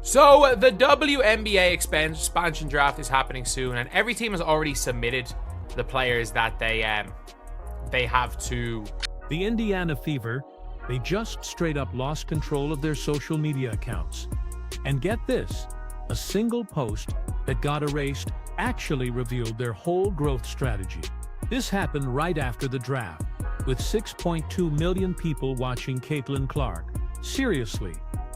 So the WNBA expansion draft is happening soon, and every team has already submitted the players that they have to. The Indiana Fever, they just straight up lost control of their social media accounts. And get this, a single post that got erased actually revealed their whole growth strategy. This happened right after the draft, with 6.2 million people watching Caitlin Clark. Seriously,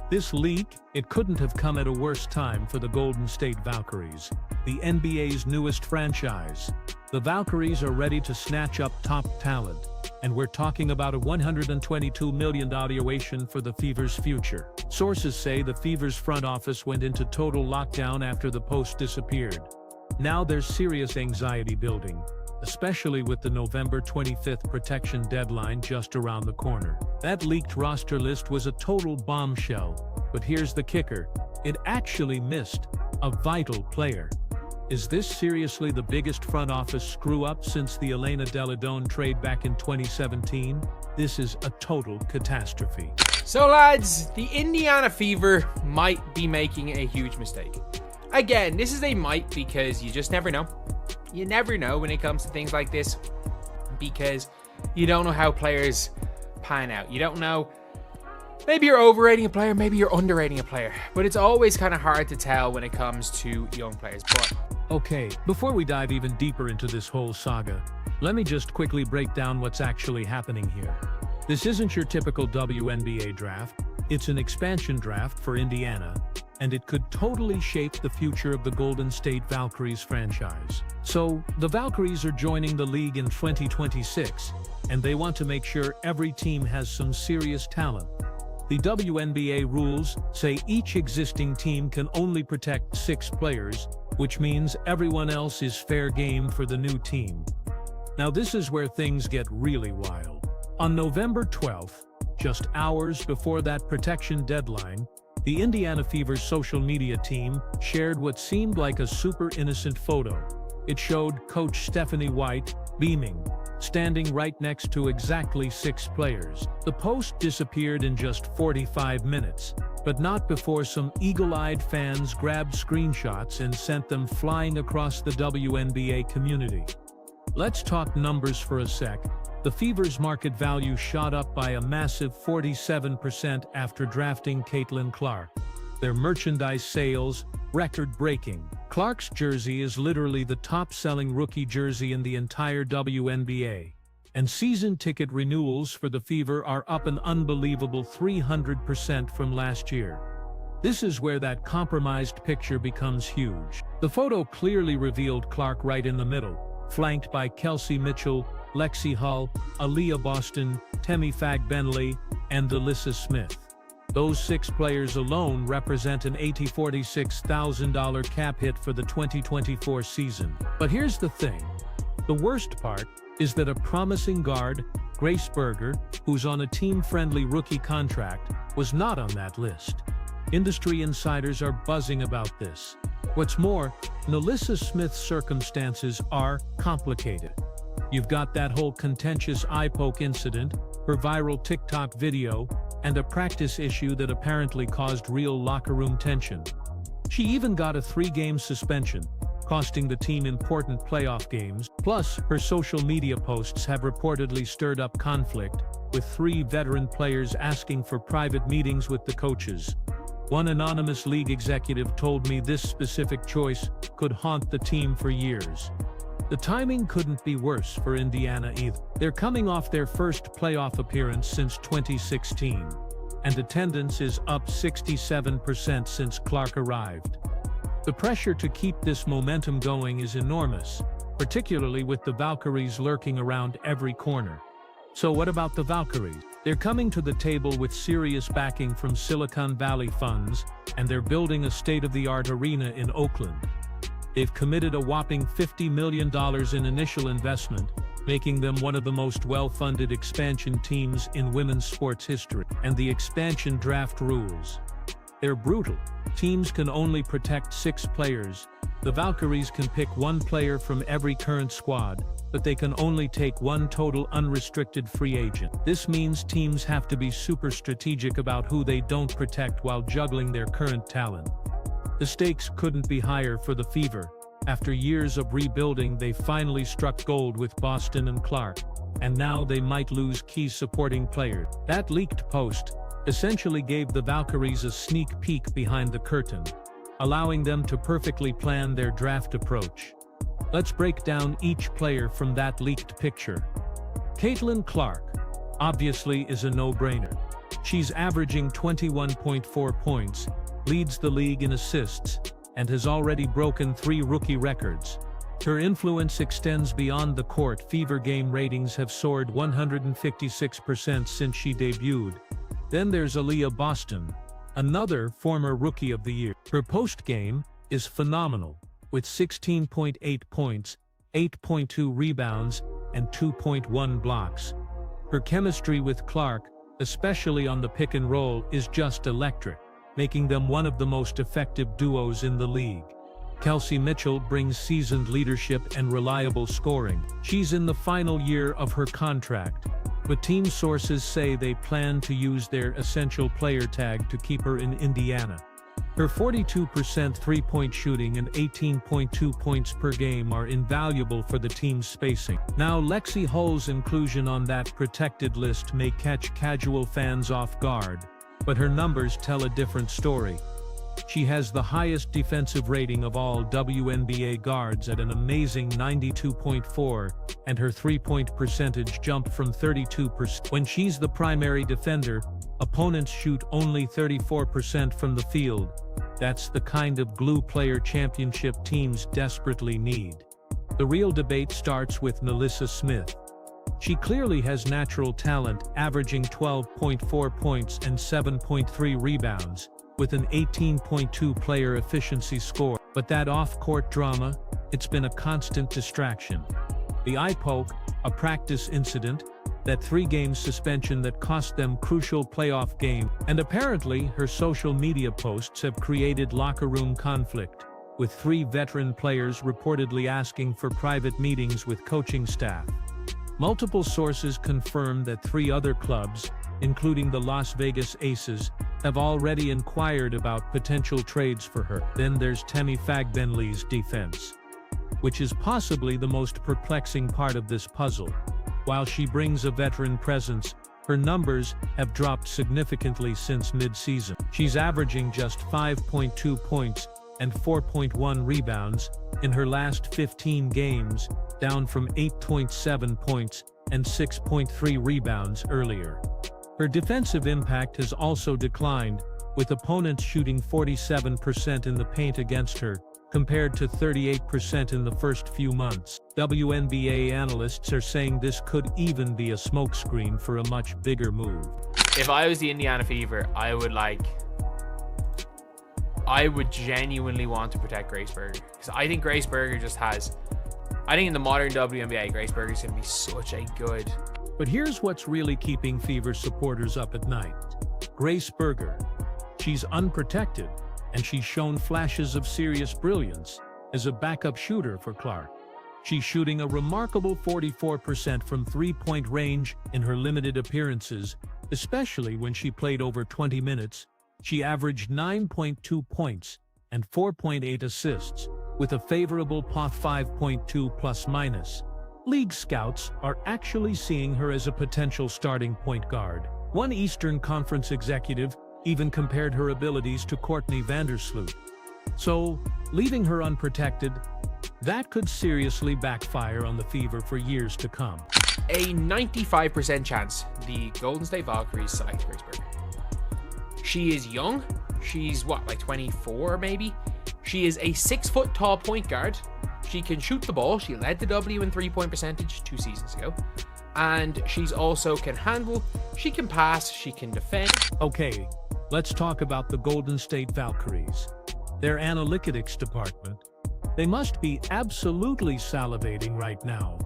this leak, it couldn't have come at a worse time for the Golden State Valkyries, the NBA's newest franchise. The Valkyries are ready to snatch up top talent, and we're talking about a $122 million valuation for the Fever's future. Sources say the Fever's front office went into total lockdown after the post disappeared. Now there's serious anxiety building, especially with the November 25th protection deadline just around the corner. That leaked roster list was a total bombshell, but here's the kicker, it actually missed a vital player. Is this seriously the biggest front office screw-up since the Elena Deladone trade back in 2017? This is a total catastrophe. So lads, the Indiana Fever might be making a huge mistake. Again, this is a might because you just never know. You never know when it comes to things like this, because you don't know how players pan out. You don't know, maybe you're overrating a player, maybe you're underrating a player, but it's always kind of hard to tell when it comes to young players. But okay, before we dive even deeper into this whole saga, let me just quickly break down what's actually happening here. This isn't your typical WNBA draft, it's an expansion draft for Indiana, and it could totally shape the future of the Golden State Valkyries franchise. So, the Valkyries are joining the league in 2026, and they want to make sure every team has some serious talent. The WNBA rules say each existing team can only protect 6 players, which means everyone else is fair game for the new team. Now this is where things get really wild. On November 12th, just hours before that protection deadline, the Indiana Fever's social media team shared what seemed like a super innocent photo. It showed Coach Stephanie White beaming, standing right next to exactly 6 players. The post disappeared in just 45 minutes, but not before some eagle-eyed fans grabbed screenshots and sent them flying across the WNBA community. Let's talk numbers for a sec. The Fever's market value shot up by a massive 47% after drafting Caitlin Clark. Their merchandise sales, record-breaking. Clark's jersey is literally the top-selling rookie jersey in the entire WNBA. And season ticket renewals for the Fever are up an unbelievable 300% from last year. This is where that compromised picture becomes huge. The photo clearly revealed Clark right in the middle, flanked by Kelsey Mitchell, Lexi Hull, Aaliyah Boston, Temi Fagbenley, and Alyssa Smith. Those 6 players alone represent an $46,000 cap hit for the 2024 season. But here's the thing. The worst part is that a promising guard, Grace Berger, who's on a team-friendly rookie contract, was not on that list. Industry insiders are buzzing about this. What's more, Alyssa Smith's circumstances are complicated. You've got that whole contentious eye poke incident, her viral TikTok video, and a practice issue that apparently caused real locker room tension. She even got a 3-game suspension, costing the team important playoff games. Plus, her social media posts have reportedly stirred up conflict, with 3 veteran players asking for private meetings with the coaches. One anonymous league executive told me this specific choice could haunt the team for years. The timing couldn't be worse for Indiana either. They're coming off their first playoff appearance since 2016, and attendance is up 67% since Clark arrived. The pressure to keep this momentum going is enormous, particularly with the Valkyries lurking around every corner. So what about the Valkyries? They're coming to the table with serious backing from Silicon Valley funds, and they're building a state-of-the-art arena in Oakland. They've committed a whopping $50 million in initial investment, making them one of the most well-funded expansion teams in women's sports history. And the expansion draft rules. They're brutal. Teams can only protect 6 players. The Valkyries can pick 1 player from every current squad, but they can only take 1 total unrestricted free agent. This means teams have to be super strategic about who they don't protect while juggling their current talent. The stakes couldn't be higher for the Fever. After years of rebuilding, they finally struck gold with Boston and Clark, and now they might lose key supporting players. That leaked post essentially gave the Valkyries a sneak peek behind the curtain, allowing them to perfectly plan their draft approach. Let's break down each player from that leaked picture. Caitlin Clark obviously is a no-brainer. She's averaging 21.4 points, leads the league in assists, and has already broken 3 rookie records. Her influence extends beyond the court. Fever game ratings have soared 156% since she debuted. Then there's Aaliyah Boston, another former Rookie of the Year. Her post-game is phenomenal, with 16.8 points, 8.2 rebounds, and 2.1 blocks. Her chemistry with Clark, especially on the pick and roll, is just electric, making them one of the most effective duos in the league. Kelsey Mitchell brings seasoned leadership and reliable scoring. She's in the final year of her contract, but team sources say they plan to use their essential player tag to keep her in Indiana. Her 42% three-point shooting and 18.2 points per game are invaluable for the team's spacing. Now, Lexi Hull's inclusion on that protected list may catch casual fans off guard, but her numbers tell a different story. She has the highest defensive rating of all WNBA guards at an amazing 92.4, and her three-point percentage jumped from 32%. When she's the primary defender, opponents shoot only 34% from the field. That's the kind of glue player championship teams desperately need. The real debate starts with Melissa Smith. She clearly has natural talent, averaging 12.4 points and 7.3 rebounds, with an 18.2 player efficiency score. But that off-court drama, it's been a constant distraction. The eye poke, a practice incident, that 3-game suspension that cost them crucial playoff game, and apparently her social media posts have created locker room conflict, with 3 veteran players reportedly asking for private meetings with coaching staff. Multiple sources confirm that 3 other clubs, including the Las Vegas Aces, have already inquired about potential trades for her. Then there's Temi Fagbenley's defense, which is possibly the most perplexing part of this puzzle. While she brings a veteran presence, her numbers have dropped significantly since mid-season. She's averaging just 5.2 points and 4.1 rebounds in her last 15 games, down from 8.7 points and 6.3 rebounds earlier. Her defensive impact has also declined, with opponents shooting 47% in the paint against her, compared to 38% in the first few months. WNBA analysts are saying this could even be a smokescreen for a much bigger move. If I was the Indiana Fever, I would genuinely want to protect Grace Berger, because I think Grace Berger I think in the modern WNBA, Grace Berger is going to be such a good. But here's what's really keeping Fever supporters up at night. Grace Berger. She's unprotected, and she's shown flashes of serious brilliance as a backup shooter for Clark. She's shooting a remarkable 44% from three-point range in her limited appearances, especially when she played over 20 minutes. She averaged 9.2 points and 4.8 assists, with a favorable POF 5.2 plus-minus. League scouts are actually seeing her as a potential starting point guard. One Eastern Conference executive even compared her abilities to Courtney Vandersloot. So, leaving her unprotected, that could seriously backfire on the Fever for years to come. A 95% chance the Golden State Valkyries select Grace Berger. She is young. She's like 24 maybe? She is a 6-foot tall point guard. She can shoot the ball. She led the W in three-point percentage 2 seasons ago. And she's also can handle, she can pass, she can defend. Okay, let's talk about the Golden State Valkyries. Their analytics department. They must be absolutely salivating right now.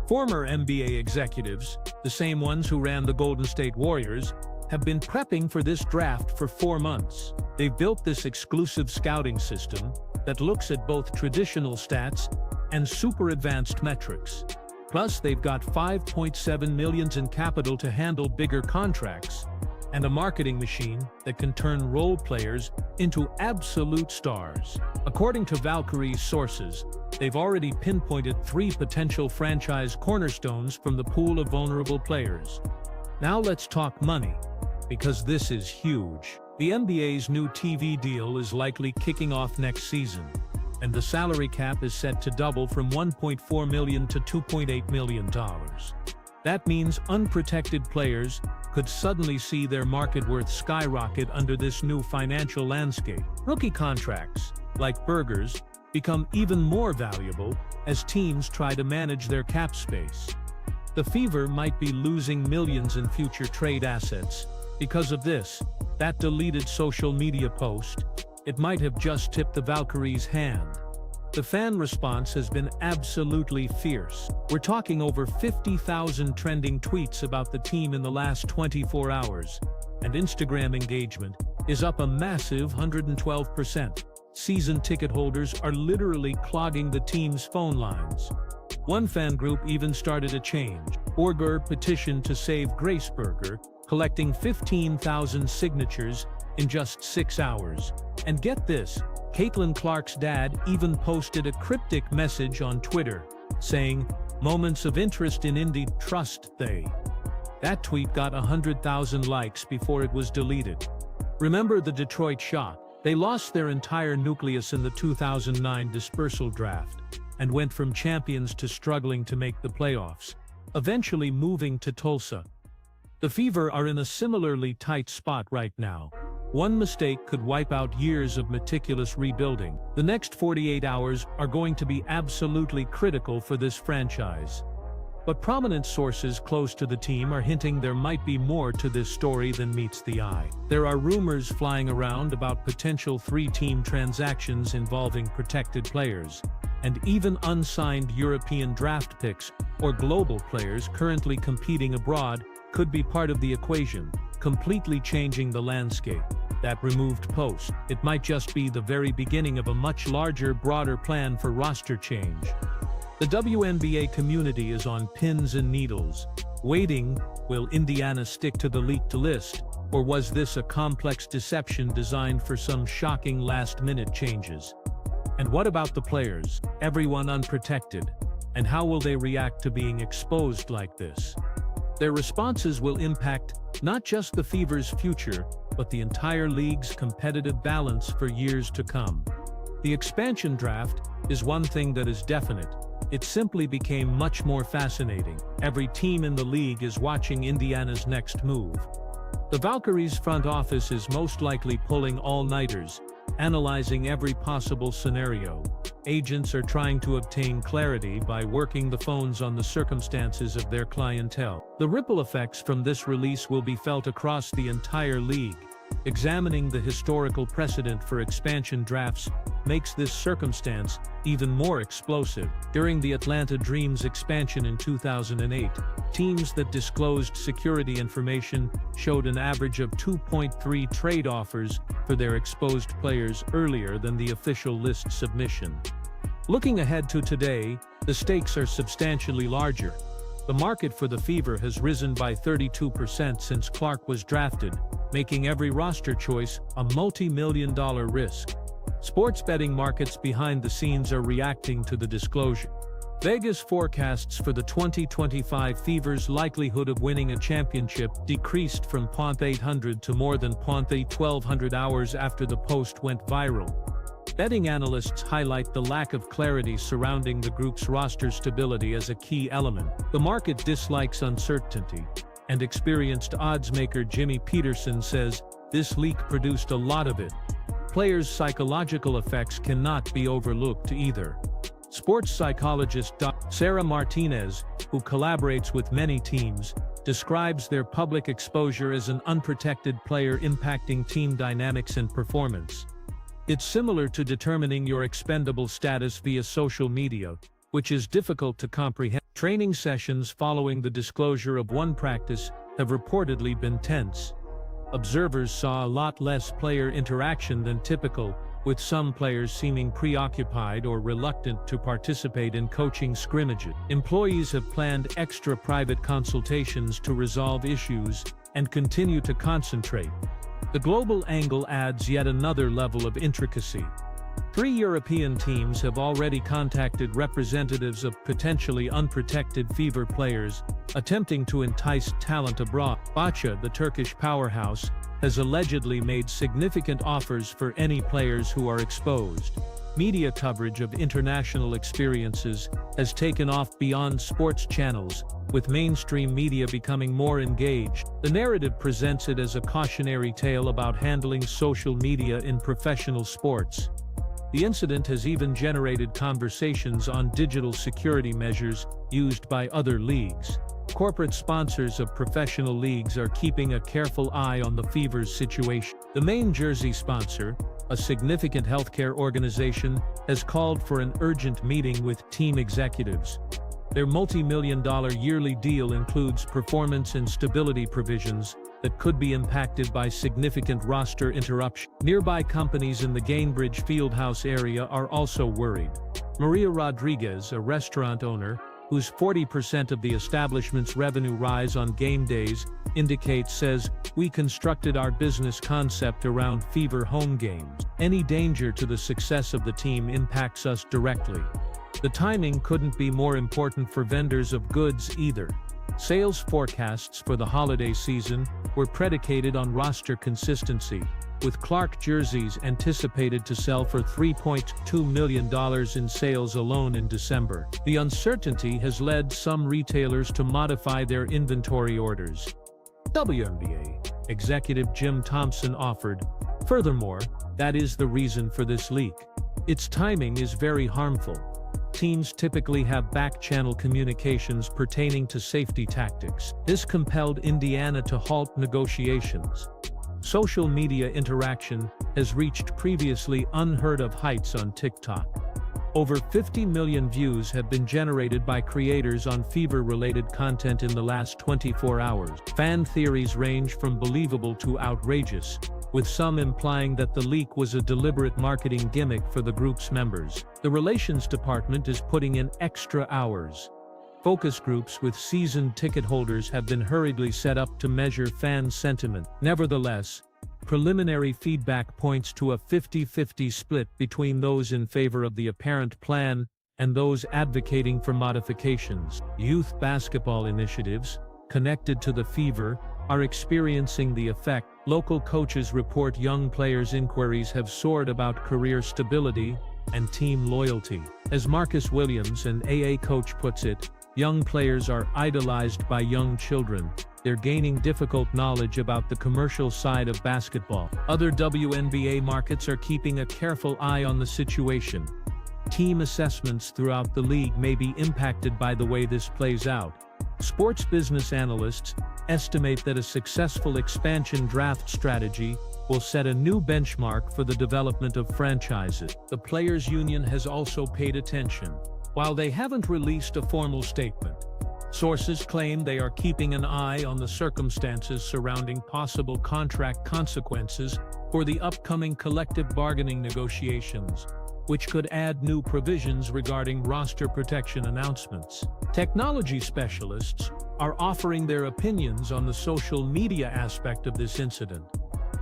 Former NBA executives, the same ones who ran the Golden State Warriors, have been prepping for this draft for 4 months. They've built this exclusive scouting system that looks at both traditional stats and super advanced metrics. Plus, they've got $5.7 million in capital to handle bigger contracts. and a marketing machine that can turn role players into absolute stars. According to Valkyrie's sources, they've already pinpointed 3 potential franchise cornerstones from the pool of vulnerable players. Now let's talk money, because this is huge. The NBA's new TV deal is likely kicking off next season, and the salary cap is set to double from $1.4 million to $2.8 million. That means unprotected players could suddenly see their market worth skyrocket under this new financial landscape. Rookie contracts, like Berger's, become even more valuable as teams try to manage their cap space. The Fever might be losing millions in future trade assets because of this. That deleted social media post, it might have just tipped the Valkyries' hand. The fan response has been absolutely fierce. We're talking over 50,000 trending tweets about the team in the last 24 hours, and Instagram engagement is up a massive 112%. Season ticket holders are literally clogging the team's phone lines. One fan group even started a change. Berger petitioned to save Graceberger, collecting 15,000 signatures in just 6 hours. And get this, Caitlin Clark's dad even posted a cryptic message on Twitter, saying, "Moments of interest in Indy, trust they." That tweet got 100,000 likes before it was deleted. Remember the Detroit Shock? They lost their entire nucleus in the 2009 dispersal draft, and went from champions to struggling to make the playoffs, eventually moving to Tulsa. The Fever are in a similarly tight spot right now. One mistake could wipe out years of meticulous rebuilding. The next 48 hours are going to be absolutely critical for this franchise. But prominent sources close to the team are hinting there might be more to this story than meets the eye. There are rumors flying around about potential 3-team transactions involving protected players, and even unsigned European draft picks or global players currently competing abroad could be part of the equation, completely changing the landscape. That removed post, it might just be the very beginning of a much larger, broader plan for roster change. The WNBA community is on pins and needles, waiting. Will Indiana stick to the leaked list, or was this a complex deception designed for some shocking last-minute changes? And what about the players, everyone unprotected, and how will they react to being exposed like this? Their responses will impact not just the Fever's future, but the entire league's competitive balance for years to come. The expansion draft is one thing that is definite. It simply became much more fascinating. Every team in the league is watching Indiana's next move. The Valkyries' front office is most likely pulling all-nighters, analyzing every possible scenario. Agents are trying to obtain clarity by working the phones on the circumstances of their clientele. The ripple effects from this release will be felt across the entire league. Examining the historical precedent for expansion drafts makes this circumstance even more explosive. During the Atlanta Dream's expansion in 2008, teams that disclosed security information showed an average of 2.3 trade offers for their exposed players earlier than the official list submission. Looking ahead to today, the stakes are substantially larger. The market for the Fever has risen by 32% since Clark was drafted, making every roster choice a multi-million-dollar risk. Sports betting markets behind the scenes are reacting to the disclosure. Vegas forecasts for the 2025 Fever's likelihood of winning a championship decreased from 0.800 to more than 0.1200 hours after the post went viral. Betting analysts highlight the lack of clarity surrounding the group's roster stability as a key element. The market dislikes uncertainty, and experienced oddsmaker Jimmy Peterson says this leak produced a lot of it. Players' psychological effects cannot be overlooked either. Sports psychologist Sarah Martinez, who collaborates with many teams, describes their public exposure as an unprotected player impacting team dynamics and performance. It's similar to determining your expendable status via social media, which is difficult to comprehend. Training sessions following the disclosure of one practice have reportedly been tense. Observers saw a lot less player interaction than typical, with some players seeming preoccupied or reluctant to participate in coaching scrimmages. Employees have planned extra private consultations to resolve issues, and continue to concentrate. The global angle adds yet another level of intricacy. 3 European teams have already contacted representatives of potentially unprotected fever players, attempting to entice talent abroad. Fenerbahce, the Turkish powerhouse, has allegedly made significant offers for any players who are exposed. Media coverage of international experiences has taken off beyond sports channels, with mainstream media becoming more engaged. The narrative presents it as a cautionary tale about handling social media in professional sports. The incident has even generated conversations on digital security measures used by other leagues. Corporate sponsors of professional leagues are keeping a careful eye on the Fever's situation. The main jersey sponsor, a significant healthcare organization, has called for an urgent meeting with team executives. Their multi-million-dollar yearly deal includes performance and stability provisions that could be impacted by significant roster interruption. Nearby companies in the Gainbridge Fieldhouse area are also worried. Maria Rodriguez, a restaurant owner, whose 40% of the establishment's revenue rise on game days, says, "We constructed our business concept around Fever home games. Any danger to the success of the team impacts us directly." The timing couldn't be more important for vendors of goods either. Sales forecasts for the holiday season were predicated on roster consistency, with Clark jerseys anticipated to sell for $3.2 million in sales alone in December. The uncertainty has led some retailers to modify their inventory orders. WNBA executive Jim Thompson offered, "Furthermore, that is the reason for this leak. Its timing is very harmful. Teams typically have back-channel communications pertaining to safety tactics. This compelled Indiana to halt negotiations." Social media interaction has reached previously unheard-of heights on TikTok. Over 50 million views have been generated by creators on Fever-related content in the last 24 hours. Fan theories range from believable to outrageous, with some implying that the leak was a deliberate marketing gimmick for the group's members. The relations department is putting in extra hours. Focus groups with seasoned ticket holders have been hurriedly set up to measure fan sentiment. Nevertheless, preliminary feedback points to a 50-50 split between those in favor of the apparent plan and those advocating for modifications. Youth basketball initiatives, connected to the Fever, are experiencing the effect. Local coaches report young players' inquiries have soared about career stability and team loyalty. As Marcus Williams, an AA coach, puts it, "Young players are idolized by young children. They're gaining difficult knowledge about the commercial side of basketball." Other WNBA markets are keeping a careful eye on the situation. Team assessments throughout the league may be impacted by the way this plays out. Sports business analysts estimate that a successful expansion draft strategy will set a new benchmark for the development of franchises. The Players' Union has also paid attention. While they haven't released a formal statement, sources claim they are keeping an eye on the circumstances surrounding possible contract consequences for the upcoming collective bargaining negotiations, which could add new provisions regarding roster protection announcements. Technology specialists are offering their opinions on the social media aspect of this incident.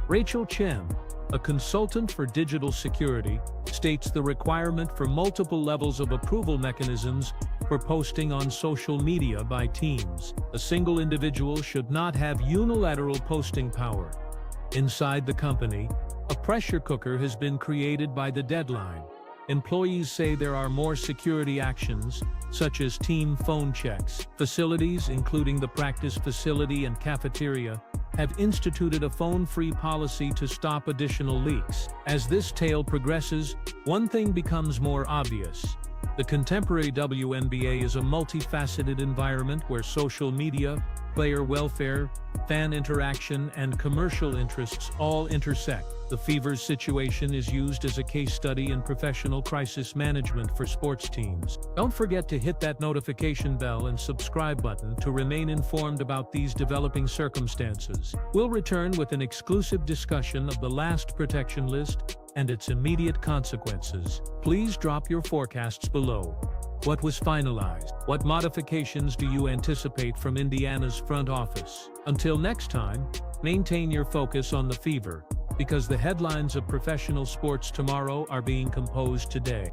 Rachel Chen, a consultant for digital security, states the requirement for multiple levels of approval mechanisms for posting on social media by teams. A single individual should not have unilateral posting power. Inside the company, a pressure cooker has been created by the deadline. Employees say there are more security actions, such as team phone checks. Facilities, including the practice facility and cafeteria, have instituted a phone-free policy to stop additional leaks. As this tale progresses, one thing becomes more obvious. The contemporary WNBA is a multifaceted environment where social media, player welfare, fan interaction, and commercial interests all intersect. The Fever's situation is used as a case study in professional crisis management for sports teams. Don't forget to hit that notification bell and subscribe button to remain informed about these developing circumstances. We'll return with an exclusive discussion of the last protection list and its immediate consequences. Please drop your forecasts below. What was finalized? What modifications do you anticipate from Indiana's front office? Until next time, maintain your focus on the Fever, because the headlines of professional sports tomorrow are being composed today.